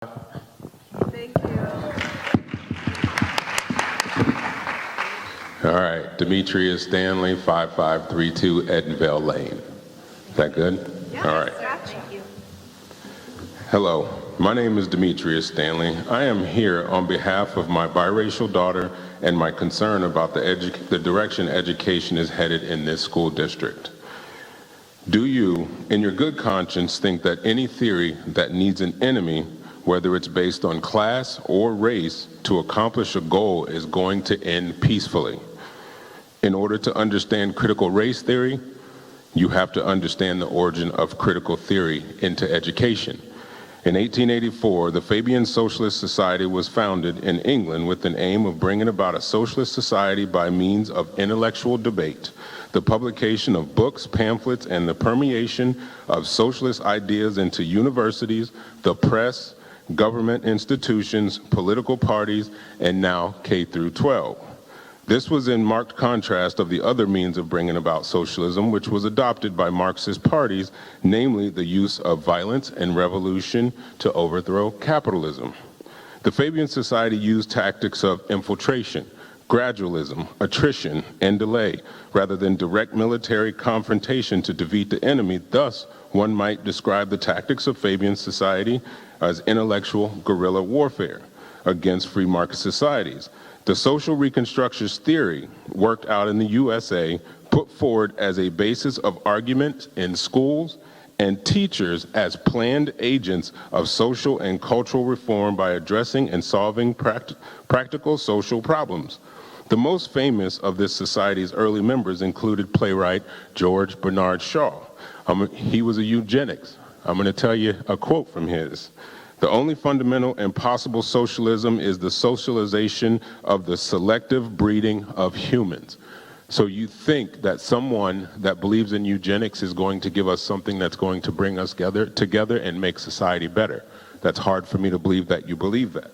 Thank you. All right, Demetrius Stanley, 5532 Edenvale Lane. Is that good? Yes, All right. sir. Thank you. Hello, my name is Demetrius Stanley. I am here on behalf of my biracial daughter and my concern about the direction education is headed in this school district. Do you, in your good conscience, think that any theory that needs an enemy, whether it's based on class or race, to accomplish a goal is going to end peacefully? In order to understand critical race theory, you have to understand the origin of critical theory into education. In 1884, the Fabian Socialist Society was founded in England with an aim of bringing about a socialist society by means of intellectual debate, the publication of books, pamphlets, and the permeation of socialist ideas into universities, the press, government institutions, political parties, and now K through 12. This was in marked contrast of the other means of bringing about socialism, which was adopted by Marxist parties, namely the use of violence and revolution to overthrow capitalism. The Fabian Society used tactics of infiltration, gradualism, attrition, and delay, rather than direct military confrontation to defeat the enemy. Thus, one might describe the tactics of Fabian Society as intellectual guerrilla warfare against free market societies. The social reconstructionist theory worked out in the USA, put forward as a basis of argument in schools and teachers as planned agents of social and cultural reform by addressing and solving practical social problems. The most famous of this society's early members included playwright George Bernard Shaw. He was a eugenics. I'm going to tell you a quote from his. The only fundamental and possible socialism is the socialization of the selective breeding of humans. So you think that someone that believes in eugenics is going to give us something that's going to bring us together and make society better. That's hard for me to believe that you believe that.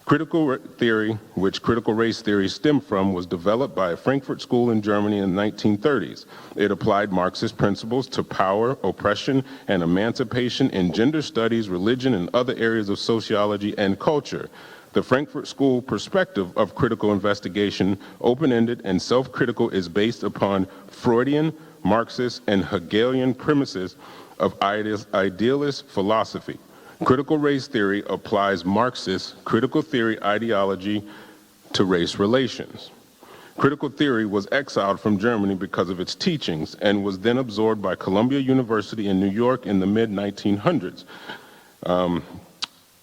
Critical theory, which critical race theory stemmed from, was developed by a Frankfurt school in Germany in the 1930s. It applied Marxist principles to power, oppression, and emancipation in gender studies, religion, and other areas of sociology and culture. The Frankfurt School perspective of critical investigation, open-ended and self-critical, is based upon Freudian, Marxist, and Hegelian premises of idealist philosophy. Critical race theory applies Marxist critical theory ideology to race relations. Critical theory was exiled from Germany because of its teachings and was then absorbed by Columbia University in New York in the mid-1900s.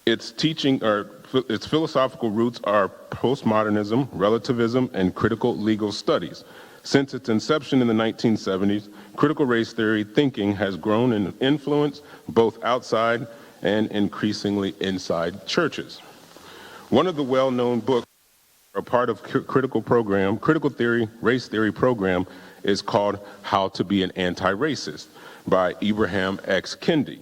Its philosophical roots are postmodernism, relativism, and critical legal studies. Since its inception in the 1970s, critical race theory thinking has grown in influence both outside and increasingly inside churches. One of the well-known books, a part of critical theory, race theory program, is called How to Be an Anti-Racist by Ibram X. Kendi.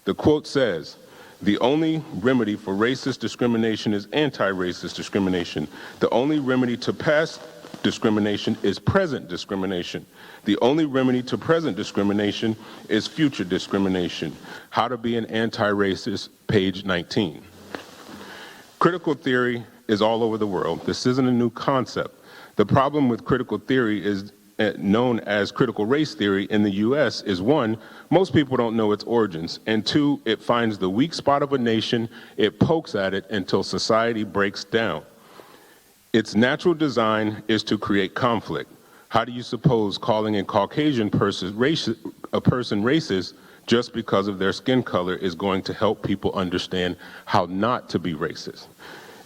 The quote says, "The only remedy for racist discrimination is anti-racist discrimination. The only remedy to past discrimination is present discrimination. The only remedy to present discrimination is future discrimination." How to Be an Anti-Racist, page 19. Critical theory is all over the world. This isn't a new concept. The problem with critical theory is known as critical race theory in the US is one, most people don't know its origins, and two, it finds the weak spot of a nation, it pokes at it until society breaks down. Its natural design is to create conflict. How do you suppose calling a Caucasian person racist just because of their skin color is going to help people understand how not to be racist?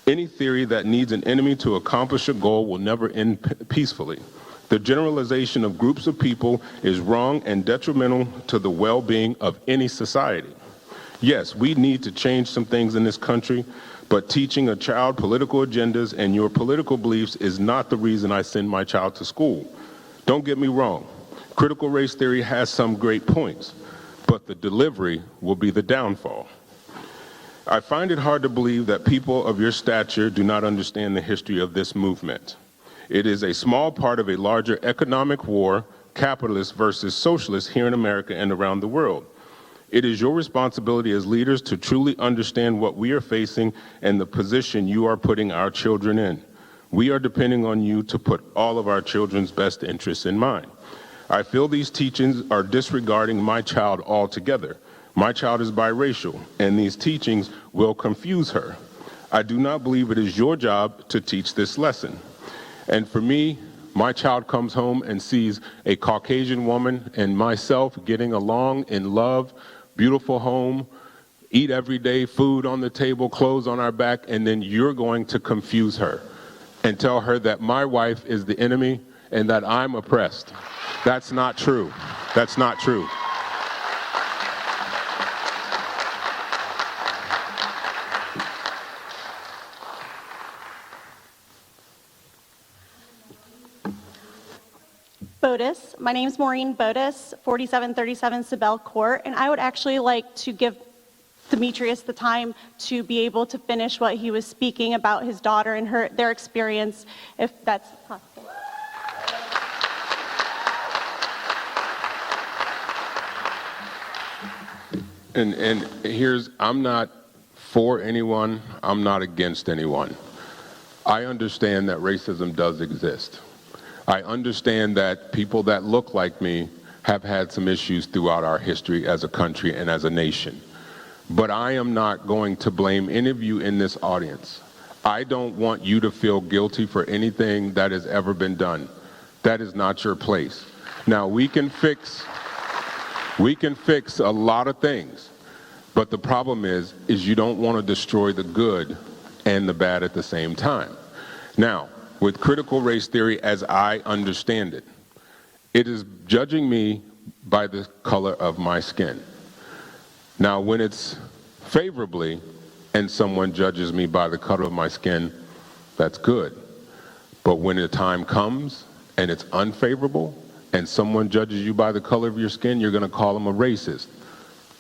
Any theory that needs an enemy to accomplish a goal will never end peacefully. The generalization of groups of people is wrong and detrimental to the well-being of any society. Yes, we need to change some things in this country, but teaching a child political agendas and your political beliefs is not the reason I send my child to school. Don't get me wrong. Critical race theory has some great points, but the delivery will be the downfall. I find it hard to believe that people of your stature do not understand the history of this movement. It is a small part of a larger economic war, capitalist versus socialist, here in America and around the world. It is your responsibility as leaders to truly understand what we are facing and the position you are putting our children in. We are depending on you to put all of our children's best interests in mind. I feel these teachings are disregarding my child altogether. My child is biracial, and these teachings will confuse her. I do not believe it is your job to teach this lesson. And for me, my child comes home and sees a Caucasian woman and myself getting along in love, beautiful home, eat every day, food on the table, clothes on our back, and then you're going to confuse her and tell her that my wife is the enemy and that I'm oppressed. That's not true. That's not true. Bodis. My name is Maureen Bodis, 4737 Sibel Court, and I would actually like to give Demetrius the time to be able to finish what he was speaking about his daughter and their experience, if that's possible. And I'm not for anyone, I'm not against anyone. I understand that racism does exist. I understand that people that look like me have had some issues throughout our history as a country and as a nation. But I am not going to blame any of you in this audience. I don't want you to feel guilty for anything that has ever been done. That is not your place. Now, we can fix a lot of things, but the problem is you don't want to destroy the good and the bad at the same time. Now, with critical race theory, as I understand it, it is judging me by the color of my skin. Now, when it's favorably and someone judges me by the color of my skin, that's good. But when the time comes and it's unfavorable and someone judges you by the color of your skin, you're going to call them a racist.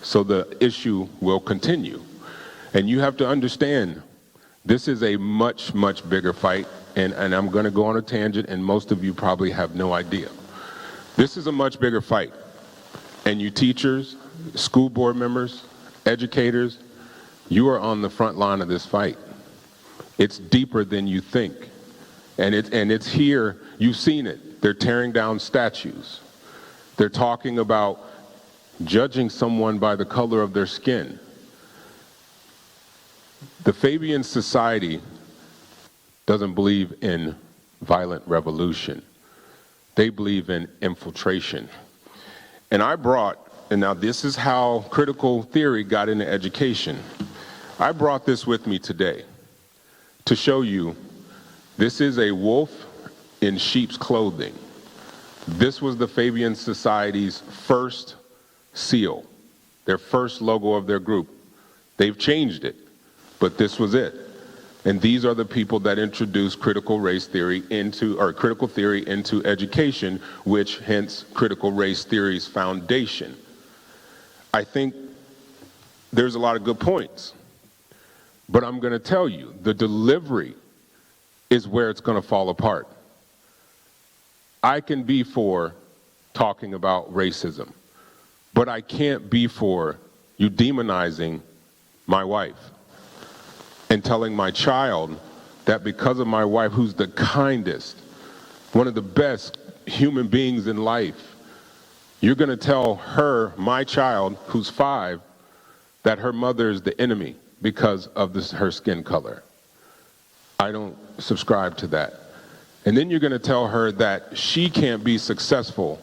So the issue will continue. And you have to understand, this is a much, much bigger fight. And I'm going to go on a tangent, and most of you probably have no idea. This is a much bigger fight. And you teachers, school board members, educators, you are on the front line of this fight. It's deeper than you think. And it's here. You've seen it. They're tearing down statues. They're talking about judging someone by the color of their skin. The Fabian Society doesn't believe in violent revolution. They believe in infiltration. And now this is how critical theory got into education. I brought this with me today to show you this is a wolf in sheep's clothing. This was the Fabian Society's first seal, their first logo of their group. They've changed it, but this was it. And these are the people that introduced critical theory into education, which hence critical race theory's foundation. I think there's a lot of good points, but I'm going to tell you, the delivery is where it's going to fall apart. I can be for talking about racism, but I can't be for you demonizing my wife and telling my child that because of my wife, who's the kindest, one of the best human beings in life, you're going to tell her, my child, who's 5, that her mother is the enemy because of her skin color. I don't subscribe to that. And then you're going to tell her that she can't be successful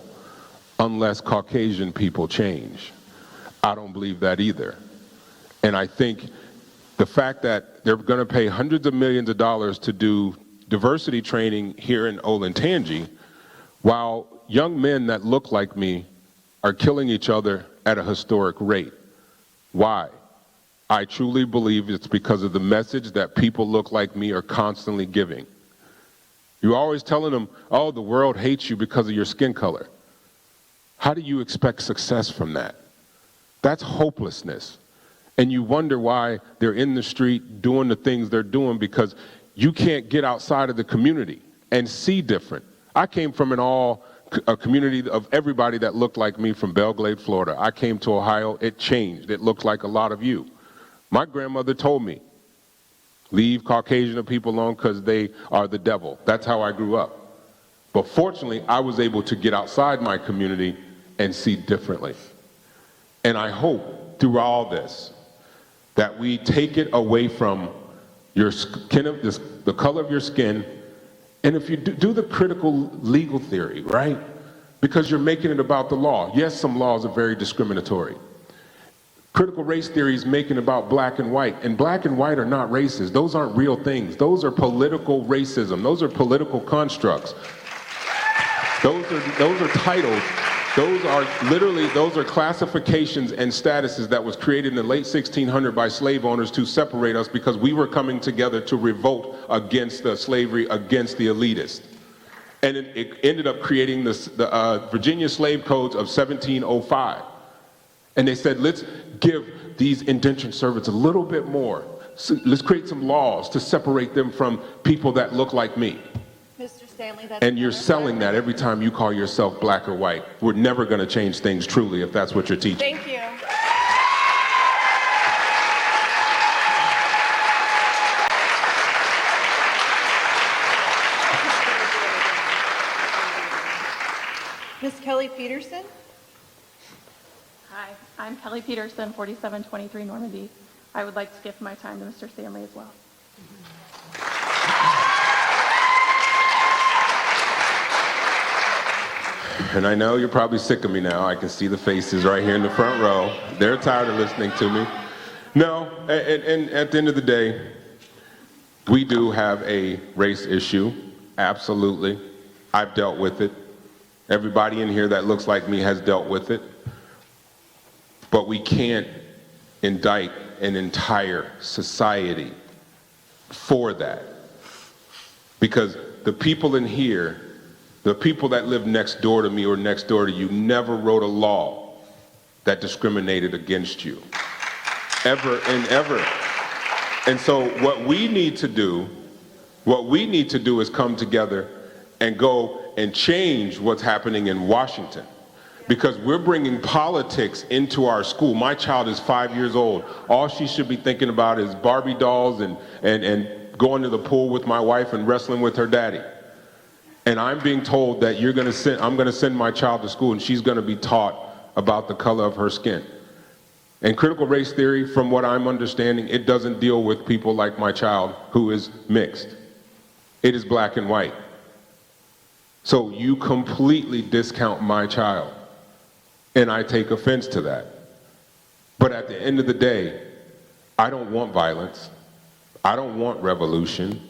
unless Caucasian people change. I don't believe that either. And I think the fact that they're going to pay hundreds of millions of dollars to do diversity training here in Olentangy, while young men that look like me are killing each other at a historic rate. Why? I truly believe it's because of the message that people look like me are constantly giving. You're always telling them, oh, the world hates you because of your skin color. How do you expect success from that? That's hopelessness. And you wonder why they're in the street doing the things they're doing, because you can't get outside of the community and see different. I came from an all a community of everybody that looked like me from Belgrade, Florida. I came to Ohio, it changed. It looked like a lot of you. My grandmother told me, leave Caucasian people alone because they are the devil. That's how I grew up. But fortunately, I was able to get outside my community and see differently. And I hope through all this that we take it away from your skin, the color of your skin, and if you do the critical legal theory, right? Because you're making it about the law. Yes, some laws are very discriminatory. Critical race theory is making about black and white are not racist. Those aren't real things. Those are political racism. Those are political constructs. Those are titles. Those are classifications and statuses that was created in the late 1600s by slave owners to separate us because we were coming together to revolt against the slavery, against the elitists. And it ended up creating the Virginia Slave Codes of 1705. And they said, let's give these indentured servants a little bit more. So let's create some laws to separate them from people that look like me. Mr. Stanley, that's And you're selling that every time you call yourself black or white. We're never going to change things truly if that's what you're teaching. Thank you. Ms. Kelly Peterson? Hi, I'm Kelly Peterson, 4723 Normandy. I would like to give my time to Mr. Stanley as well. And I know you're probably sick of me now. I can see the faces right here in the front row. They're tired of listening to me. No, and at the end of the day, we do have a race issue, absolutely. I've dealt with it. Everybody in here that looks like me has dealt with it. But we can't indict an entire society for that. Because the people in here, the people that live next door to me or next door to you never wrote a law that discriminated against you. Ever and ever. And so what we need to do is come together and go and change what's happening in Washington. Because we're bringing politics into our school. My child is 5 years old. All she should be thinking about is Barbie dolls and going to the pool with my wife and wrestling with her daddy. And I'm being told that I'm gonna send my child to school and she's gonna be taught about the color of her skin. And critical race theory, from what I'm understanding, it doesn't deal with people like my child who is mixed. It is black and white. So you completely discount my child. And I take offense to that. But at the end of the day, I don't want violence. I don't want revolution.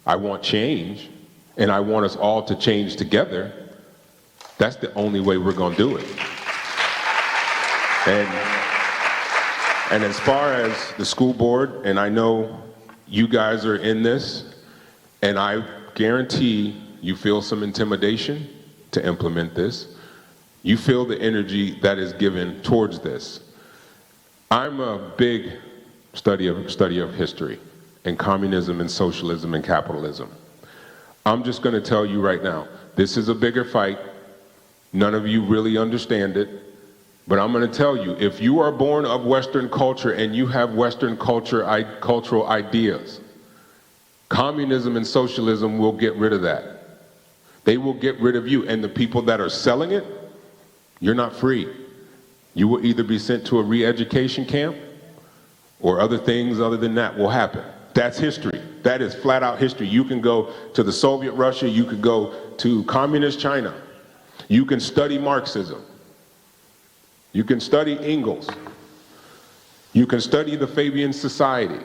I want change. And I want us all to change together. That's the only way we're going to do it. And as far as the school board, and I know you guys are in this, and I guarantee you feel some intimidation to implement this. You feel the energy that is given towards this. I'm a big study of history and communism and socialism and capitalism. I'm just going to tell you right now, this is a bigger fight. None of you really understand it, but I'm going to tell you, if you are born of Western culture and you have Western cultural ideas, communism and socialism will get rid of that. They will get rid of you, and the people that are selling it, you're not free. You will either be sent to a re-education camp or other things other than that will happen. That's history. That is flat out history. You can go to the Soviet Russia, you could go to communist China. You can study Marxism. You can study Engels. You can study the Fabian Society.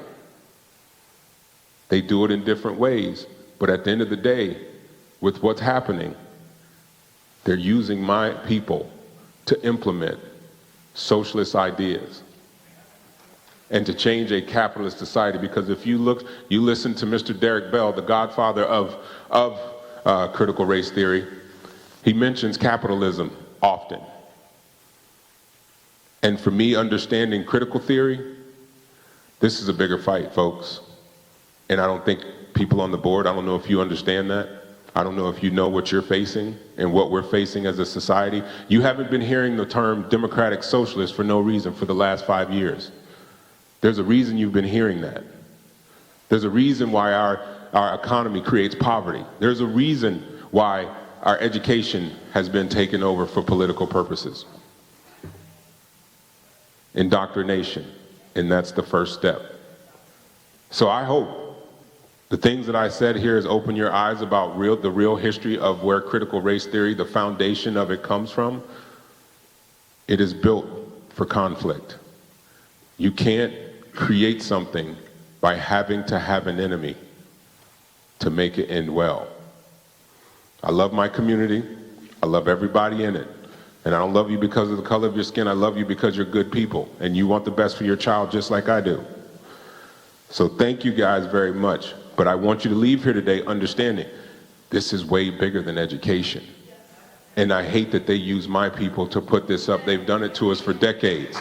They do it in different ways, but at the end of the day, with what's happening, they're using my people to implement socialist ideas and to change a capitalist society. Because if you listen to Mr. Derek Bell, the godfather of critical race theory, he mentions capitalism often. And for me, understanding critical theory, this is a bigger fight, folks. And I don't think people on the board, I don't know if you understand that. I don't know if you know what you're facing and what we're facing as a society. You haven't been hearing the term democratic socialist for no reason for the last 5 years. There's a reason you've been hearing that. There's a reason why our economy creates poverty. There's a reason why our education has been taken over for political purposes. Indoctrination, and that's the first step. So I hope the things that I said here has opened your eyes about the real history of where critical race theory, the foundation of it, comes from. It is built for conflict. You can't create something by having to have an enemy to make it end well. I love my community. I love everybody in it. And I don't love you because of the color of your skin. I love you because you're good people and you want the best for your child just like I do. So thank you guys very much. But I want you to leave here today understanding this is way bigger than education. And I hate that they use my people to put this up. They've done it to us for decades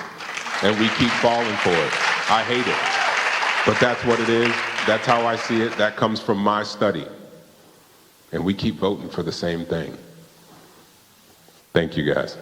and we keep falling for it. I hate it. But that's what it is. That's how I see it. That comes from my study. And we keep voting for the same thing. Thank you guys.